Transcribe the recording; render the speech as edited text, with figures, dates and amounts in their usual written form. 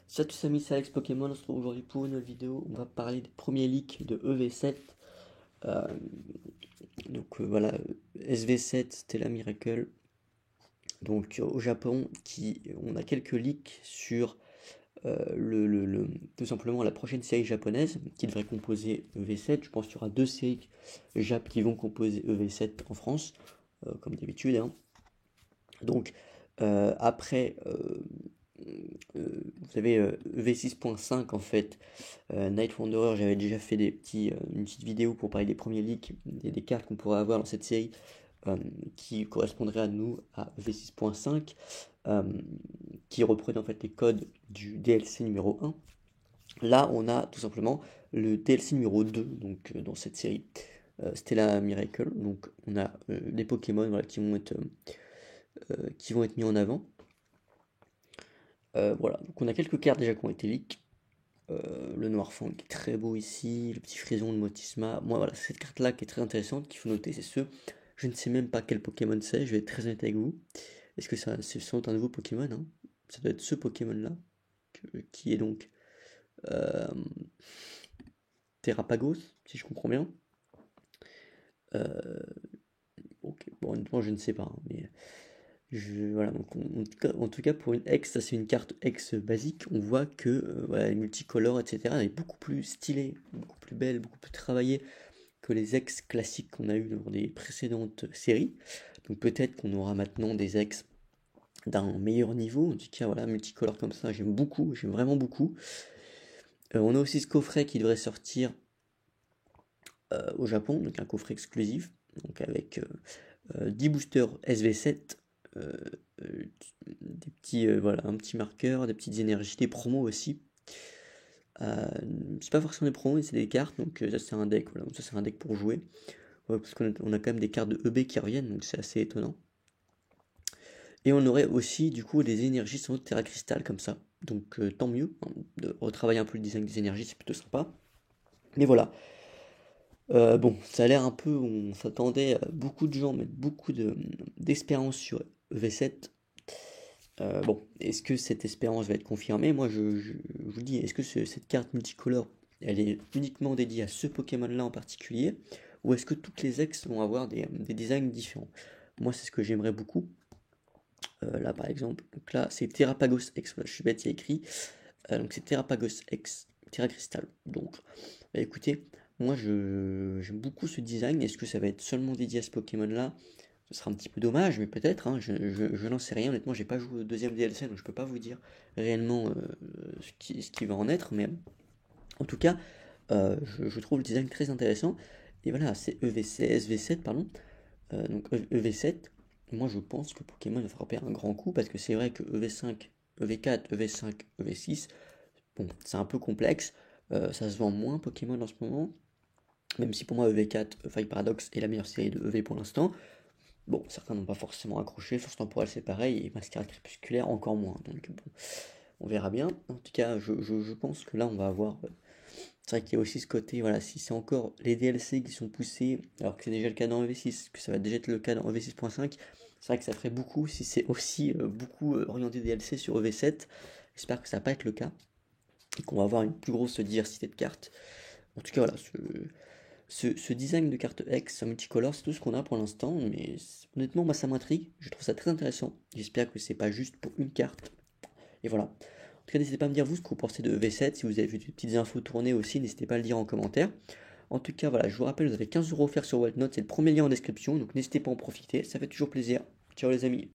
Salut tous amis, c'est Alex Pokémon, on se retrouve aujourd'hui pour une nouvelle vidéo. On va parler des premiers leaks de EV7. Euh, voilà, SV7, Stella Miracle. Donc au Japon, on a quelques leaks sur tout simplement la prochaine série japonaise qui devrait composer EV7. Je pense qu'il y aura deux séries Jap qui vont composer EV7 en France, comme d'habitude, hein. Donc après, vous savez, EV6.5 en fait, Night Wanderer, j'avais déjà fait une petite vidéo pour parler des premiers leaks, des cartes qu'on pourrait avoir dans cette série qui correspondraient à nous à EV6.5, qui reprenaient en fait les codes du DLC numéro 1. Là, on a tout simplement le DLC numéro 2 donc, dans cette série, Stella Miracle. Donc, on a des Pokémon voilà, qui vont être mis en avant. Voilà, donc on a quelques cartes déjà qui ont été leaks. Le Noirfang qui est très beau ici, le petit Frison de Motisma. Moi voilà, cette carte là qui est très intéressante, qu'il faut noter, c'est ce. Je ne sais même pas quel Pokémon c'est, je vais être très honnête avec vous. Est-ce que c'est sans doute un nouveau Pokémon, hein? Ça doit être ce Pokémon là, qui est donc euh, Terrapagos, si je comprends bien. Euh, ok, bon honnêtement je ne sais pas, hein, mais voilà, donc en tout cas pour une X, ça c'est une carte X basique, on voit que voilà, les multicolores, etc., elle est beaucoup plus stylée, beaucoup plus belle, beaucoup plus travaillée que les X classiques qu'on a eu dans les précédentes séries. Donc peut-être qu'on aura maintenant des X d'un meilleur niveau, en tout cas voilà, multicolores comme ça, j'aime beaucoup, j'aime vraiment beaucoup. On a aussi ce coffret qui devrait sortir au Japon, donc un coffret exclusif, donc avec 10 boosters SV7, euh, euh, des petits, voilà, un petit marqueur, des petites énergies, des promos aussi. C'est pas forcément des promos, mais c'est des cartes, donc ça c'est un deck, voilà, ça c'est un deck pour jouer. Ouais, parce qu'on a quand même des cartes de EB qui reviennent, donc c'est assez étonnant. Et on aurait aussi du coup des énergies sans Terra Cristal comme ça, donc tant mieux, hein, de retravailler un peu le design des énergies, c'est plutôt sympa. Mais voilà, bon, ça a l'air un peu, on s'attendait à beaucoup de gens mettre d'espérance sur V7. Bon, est-ce que cette espérance va être confirmée? Moi, je vous dis, est-ce que cette carte multicolore, elle est uniquement dédiée à ce Pokémon-là en particulier, ou est-ce que toutes les ex vont avoir des designs différents? Moi, c'est ce que j'aimerais beaucoup. Là, par exemple, donc là, c'est Terrapagos X. Voilà, je suis bête, il y a écrit. Donc, c'est Terrapagos X, Terra Crystal. Donc, bah, écoutez, moi, j'aime beaucoup ce design. Est-ce que ça va être seulement dédié à ce Pokémon-là? Ce sera un petit peu dommage, mais peut-être, hein, je n'en sais rien. Honnêtement, j'ai pas joué au deuxième DLC, donc je peux pas vous dire réellement ce qui va en être. Mais en tout cas, je trouve le design très intéressant. Et voilà, c'est SV7, pardon. Donc EV7, moi je pense que Pokémon va frapper un grand coup parce que c'est vrai que EV5, EV4, EV5, EV6, bon, c'est un peu complexe. Ça se vend moins Pokémon en ce moment. Même si pour moi EV4, Fire Paradox est la meilleure série de EV pour l'instant. Bon, certains n'ont pas forcément accroché, Force Temporelle c'est pareil, et Mascara Crépusculaire encore moins. Donc bon, on verra bien. En tout cas, je pense que là on va avoir. C'est vrai qu'il y a aussi ce côté, voilà, si c'est encore les DLC qui sont poussés, alors que c'est déjà le cas dans EV6, que ça va déjà être le cas dans EV6.5, c'est vrai que ça ferait beaucoup si c'est aussi beaucoup orienté DLC sur EV7. J'espère que ça va pas être le cas et qu'on va avoir une plus grosse diversité de cartes. En tout cas, voilà, ce design de carte X multicolore, c'est tout ce qu'on a pour l'instant, mais honnêtement, moi ça m'intrigue, je trouve ça très intéressant. J'espère que c'est pas juste pour une carte. Et voilà. En tout cas, n'hésitez pas à me dire vous ce que vous pensez de V7, si vous avez vu des petites infos tourner aussi, n'hésitez pas à le dire en commentaire. En tout cas, voilà, je vous rappelle, vous avez 15 € offerts sur Waltnote, c'est le premier lien en description, donc n'hésitez pas à en profiter, ça fait toujours plaisir. Ciao les amis.